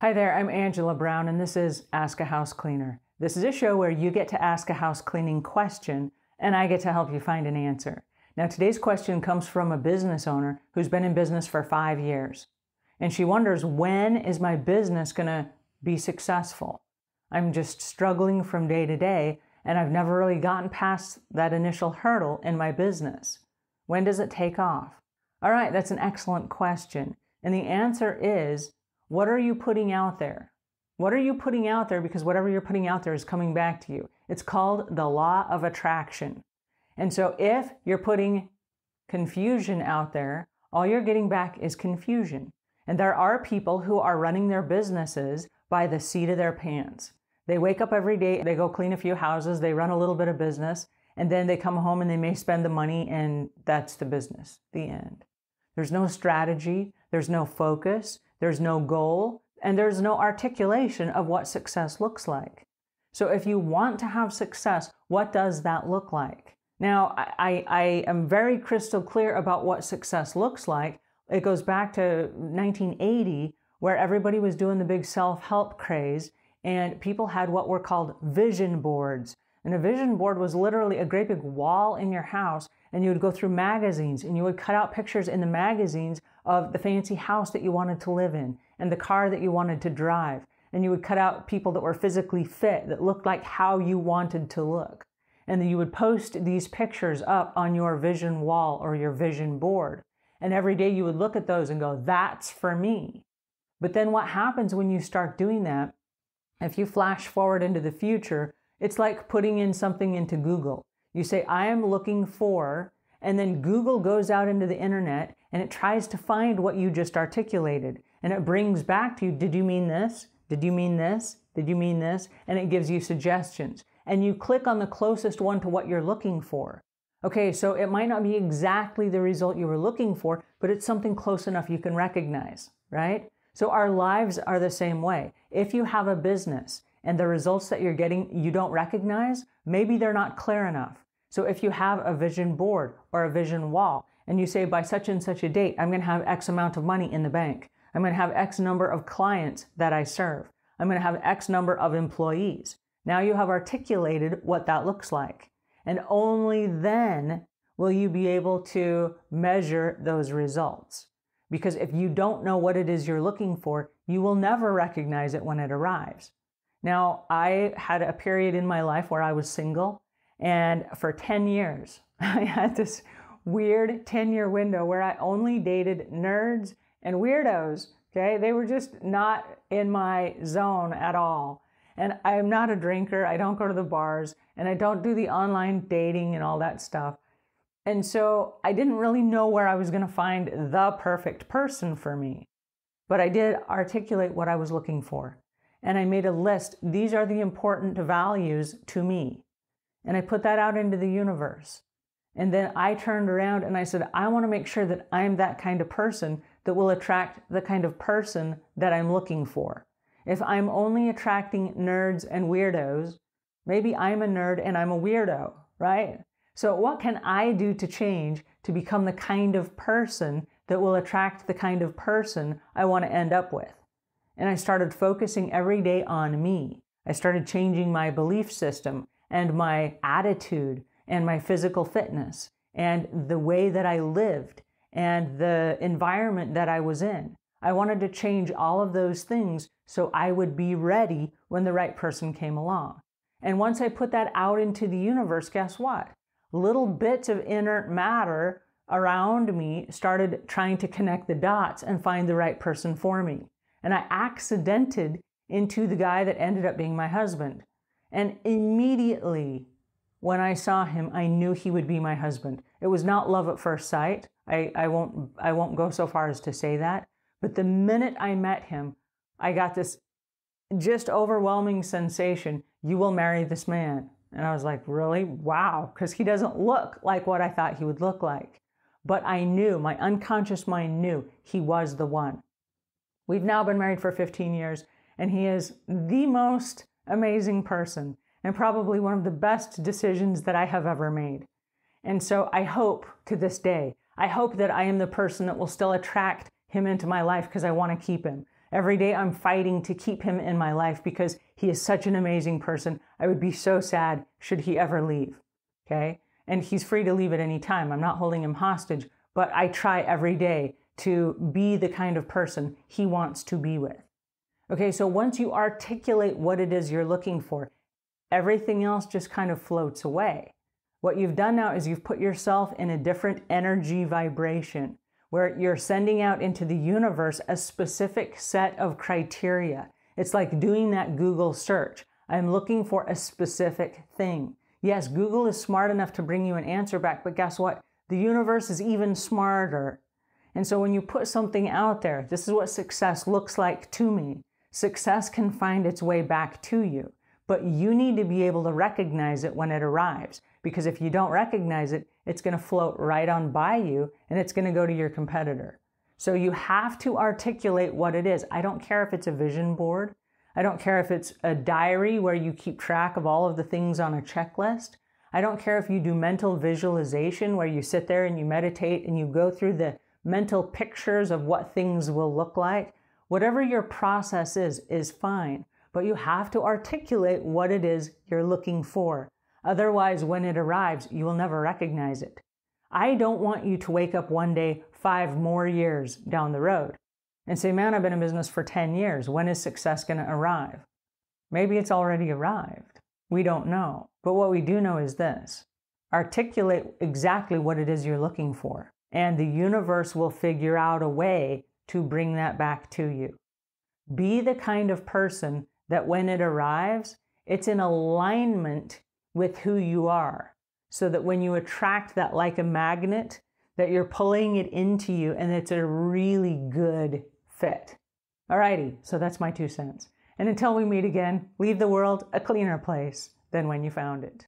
Hi there, I'm Angela Brown, and this is Ask a House Cleaner. This is a show where you get to ask a house cleaning question, and I get to help you find an answer. Now, today's question comes from a business owner who's been in business for 5 years. And she wonders, when is my business going to be successful? I'm just struggling from day to day, and I've never really gotten past that initial hurdle in my business. When does it take off? All right, that's an excellent question. And the answer is, what are you putting out there? What are you putting out there? Because whatever you're putting out there is coming back to you. It's called the law of attraction. And so if you're putting confusion out there, all you're getting back is confusion. And there are people who are running their businesses by the seat of their pants. They wake up every day, they go clean a few houses, they run a little bit of business, and then they come home and they may spend the money, and that's the business, the end. There's no strategy, there's no focus, there's no goal, and there's no articulation of what success looks like. So if you want to have success, what does that look like? Now, I am very crystal clear about what success looks like. It goes back to 1980, where everybody was doing the big self-help craze, and people had what were called vision boards. And a vision board was literally a great big wall in your house, and you would go through magazines and you would cut out pictures in the magazines of the fancy house that you wanted to live in and the car that you wanted to drive. And you would cut out people that were physically fit, that looked like how you wanted to look. And then you would post these pictures up on your vision wall or your vision board. And every day you would look at those and go, that's for me. But then what happens when you start doing that, if you flash forward into the future, it's like putting in something into Google. You say, I am looking for, and then Google goes out into the internet and it tries to find what you just articulated. And it brings back to you, did you mean this? Did you mean this? Did you mean this? And it gives you suggestions. And you click on the closest one to what you're looking for. Okay, so it might not be exactly the result you were looking for, but it's something close enough you can recognize, right? So our lives are the same way. If you have a business and the results that you're getting you don't recognize, maybe they're not clear enough. So if you have a vision board or a vision wall, and you say by such and such a date, I'm going to have X amount of money in the bank. I'm going to have X number of clients that I serve. I'm going to have X number of employees. Now you have articulated what that looks like. And only then will you be able to measure those results. Because if you don't know what it is you're looking for, you will never recognize it when it arrives. Now, I had a period in my life where I was single, and for 10 years, I had this weird 10-year window where I only dated nerds and weirdos, okay? They were just not in my zone at all. And I'm not a drinker, I don't go to the bars, and I don't do the online dating and all that stuff. And so I didn't really know where I was going to find the perfect person for me. But I did articulate what I was looking for. And I made a list. These are the important values to me. And I put that out into the universe. And then I turned around and I said, I want to make sure that I'm that kind of person that will attract the kind of person that I'm looking for. If I'm only attracting nerds and weirdos, maybe I'm a nerd and I'm a weirdo, right? So what can I do to change to become the kind of person that will attract the kind of person I want to end up with? And I started focusing every day on me. I started changing my belief system and my attitude and my physical fitness and the way that I lived and the environment that I was in. I wanted to change all of those things so I would be ready when the right person came along. And once I put that out into the universe, guess what? Little bits of inert matter around me started trying to connect the dots and find the right person for me. And I accidented into the guy that ended up being my husband. And immediately when I saw him, I knew he would be my husband. It was not love at first sight. I won't go so far as to say that. But the minute I met him, I got this just overwhelming sensation, you will marry this man. And I was like, really? Wow. Because he doesn't look like what I thought he would look like. But I knew, my unconscious mind knew he was the one. We've now been married for 15 years, and he is the most amazing person and probably one of the best decisions that I have ever made. And so I hope to this day, I hope that I am the person that will still attract him into my life because I want to keep him. Every day I'm fighting to keep him in my life because he is such an amazing person. I would be so sad should he ever leave, okay? And he's free to leave at any time. I'm not holding him hostage, but I try every day to be the kind of person he wants to be with. Okay, so once you articulate what it is you're looking for, everything else just kind of floats away. What you've done now is you've put yourself in a different energy vibration where you're sending out into the universe a specific set of criteria. It's like doing that Google search. I'm looking for a specific thing. Yes, Google is smart enough to bring you an answer back, but guess what? The universe is even smarter. And so when you put something out there, this is what success looks like to me. Success can find its way back to you, but you need to be able to recognize it when it arrives. Because if you don't recognize it, it's going to float right on by you and it's going to go to your competitor. So you have to articulate what it is. I don't care if it's a vision board. I don't care if it's a diary where you keep track of all of the things on a checklist. I don't care if you do mental visualization where you sit there and you meditate and you go through the mental pictures of what things will look like. Whatever your process is fine, but you have to articulate what it is you're looking for. Otherwise, when it arrives, you will never recognize it. I don't want you to wake up one day 5 more years down the road and say, man, I've been in business for 10 years. When is success going to arrive? Maybe it's already arrived. We don't know. But what we do know is this. Articulate exactly what it is you're looking for, and the universe will figure out a way to bring that back to you. Be the kind of person that when it arrives, it's in alignment with who you are, so that when you attract that like a magnet, that you're pulling it into you and it's a really good fit. Alrighty, so that's my 2 cents. And until we meet again, leave the world a cleaner place than when you found it.